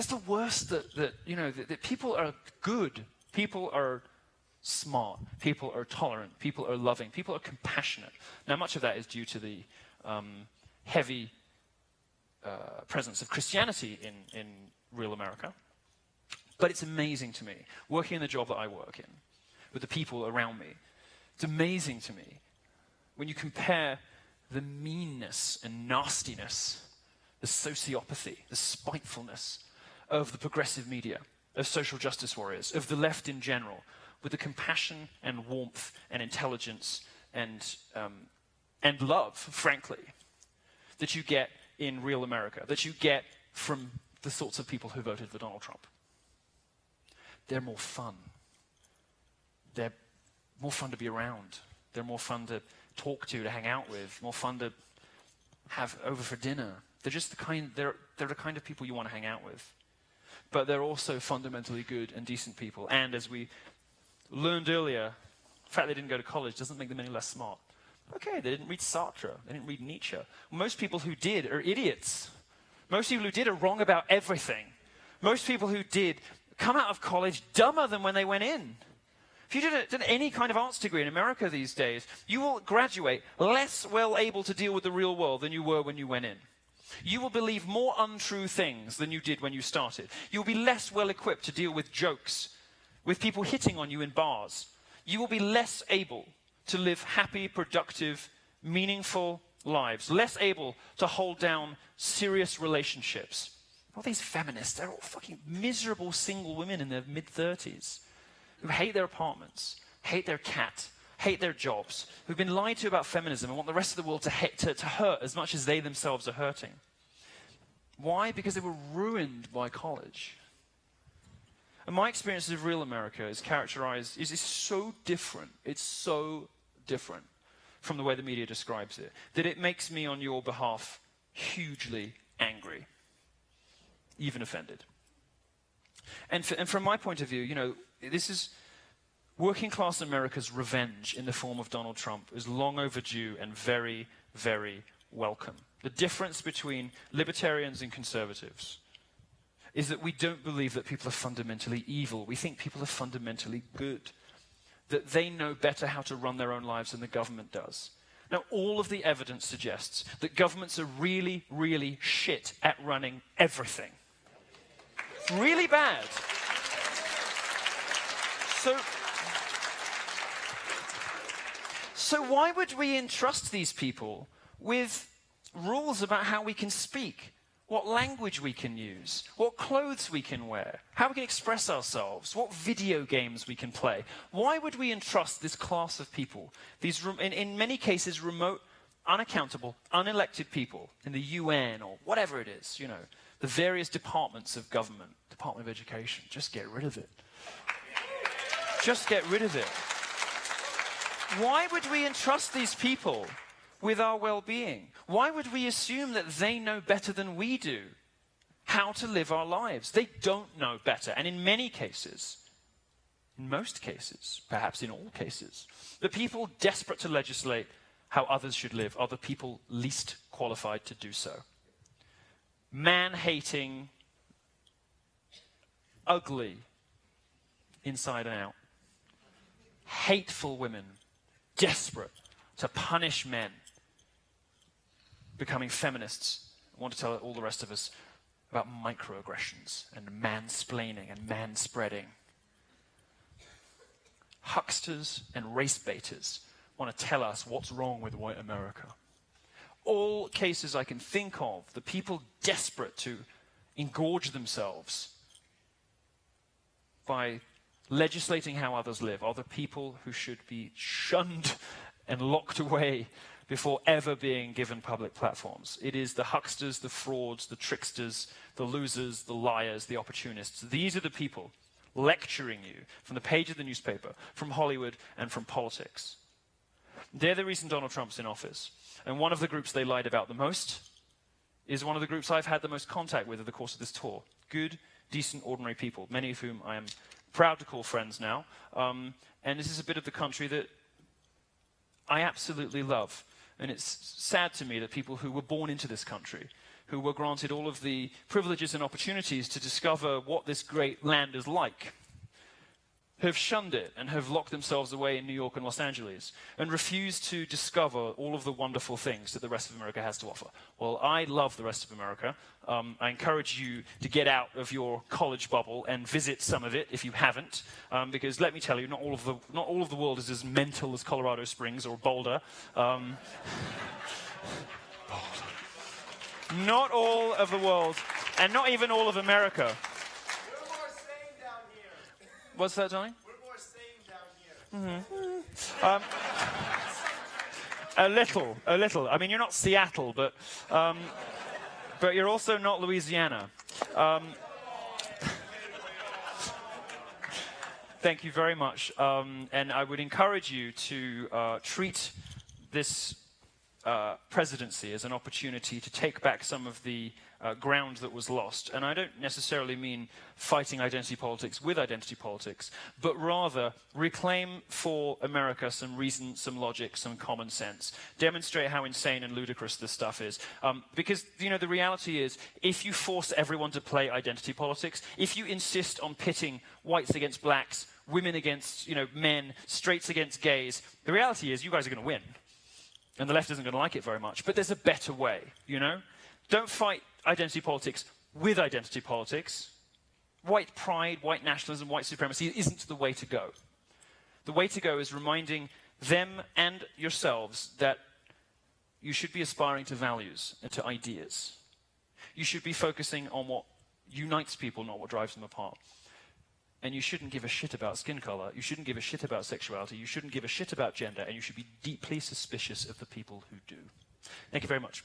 It's the worst that people are good, people are smart, people are tolerant, people are loving, people are compassionate. Now, much of that is due to the heavy presence of Christianity in real America. But it's amazing to me, working in the job that I work in, with the people around me, it's amazing to me when you compare the meanness and nastiness, the sociopathy, the spitefulness of the progressive media, of social justice warriors, of the left in general, with the compassion and warmth and intelligence and love, frankly, that you get in real America, that you get from the sorts of people who voted for Donald Trump. They're more fun. They're more fun to be around. They're more fun to talk to hang out with, more fun to have over for dinner. They're just they're the kind of people you want to hang out with. But they're also fundamentally good and decent people. And as we learned earlier, the fact they didn't go to college doesn't make them any less smart. Okay, they didn't read Sartre, they didn't read Nietzsche. Most people who did are idiots. Most people who did are wrong about everything. Most people who did come out of college dumber than when they went in. If you did any kind of arts degree in America these days, you will graduate less well able to deal with the real world than you were when you went in. You will believe more untrue things than you did when you started. You'll be less well equipped to deal with jokes, with people hitting on you in bars. You will be less able to live happy, productive, meaningful lives, less able to hold down serious relationships. All these feminists, they're all fucking miserable single women in their mid-30s who hate their apartments, hate their cat, hate their jobs, who've been lied to about feminism and want the rest of the world to hurt as much as they themselves are hurting. Why? Because they were ruined by college. And my experience of real America is so different. It's so different from the way the media describes it, that it makes me, on your behalf, hugely angry, even offended. And from my point of view, this is working class America's revenge in the form of Donald Trump is long overdue and very, very welcome. The difference between libertarians and conservatives is that we don't believe that people are fundamentally evil. We think people are fundamentally good, that they know better how to run their own lives than the government does. Now, all of the evidence suggests that governments are really, really shit at running everything. Really bad. So why would we entrust these people with rules about how we can speak, what language we can use, what clothes we can wear, how we can express ourselves, what video games we can play? Why would we entrust this class of people, these in many cases remote, unaccountable, unelected people in the UN or whatever it is, the various departments of government, Department of Education, just get rid of it. Just get rid of it. Why would we entrust these people with our well-being? Why would we assume that they know better than we do how to live our lives? They don't know better. And in many cases, in most cases, perhaps in all cases, the people desperate to legislate how others should live are the people least qualified to do so. Man-hating, ugly, inside and out, hateful women, desperate to punish men, becoming feminists, want to tell all the rest of us about microaggressions and mansplaining and manspreading. Hucksters and race baiters want to tell us what's wrong with white America. All cases I can think of, the people desperate to engorge themselves by legislating how others live are the people who should be shunned and locked away before ever being given public platforms. It is the hucksters, the frauds, the tricksters, the losers, the liars, the opportunists. These are the people lecturing you from the page of the newspaper, from Hollywood, and from politics. They're the reason Donald Trump's in office. And one of the groups they lied about the most is one of the groups I've had the most contact with over the course of this tour. Good, decent, ordinary people, many of whom I am proud to call friends now. And this is a bit of the country that I absolutely love. And it's sad to me that people who were born into this country, who were granted all of the privileges and opportunities to discover what this great land is like, have shunned it and have locked themselves away in New York and Los Angeles and refused to discover all of the wonderful things that the rest of America has to offer. Well, I love the rest of America. I encourage you to get out of your college bubble and visit some of it if you haven't, because let me tell you, not all of the world is as mental as Colorado Springs or Boulder. Not all of the world, and not even all of America. We're more sane down here. What's that, Johnny? We're more sane down here. A little. I mean, you're not Seattle, but you're also not Louisiana. Thank you very much. And I would encourage you to treat this presidency as an opportunity to take back some of the ground that was lost. And I don't necessarily mean fighting identity politics with identity politics, but rather reclaim for America some reason, some logic, some common sense. Demonstrate how insane and ludicrous this stuff is. Because, the reality is, if you force everyone to play identity politics, if you insist on pitting whites against blacks, women against, men, straights against gays, the reality is you guys are going to win. And the left isn't going to like it very much. But there's a better way, Don't fight identity politics with identity politics. White pride, white nationalism, white supremacy isn't the way to go. The way to go is reminding them and yourselves that you should be aspiring to values and to ideas. You should be focusing on what unites people, not what drives them apart. And you shouldn't give a shit about skin color. You shouldn't give a shit about sexuality. You shouldn't give a shit about gender. And you should be deeply suspicious of the people who do. Thank you very much.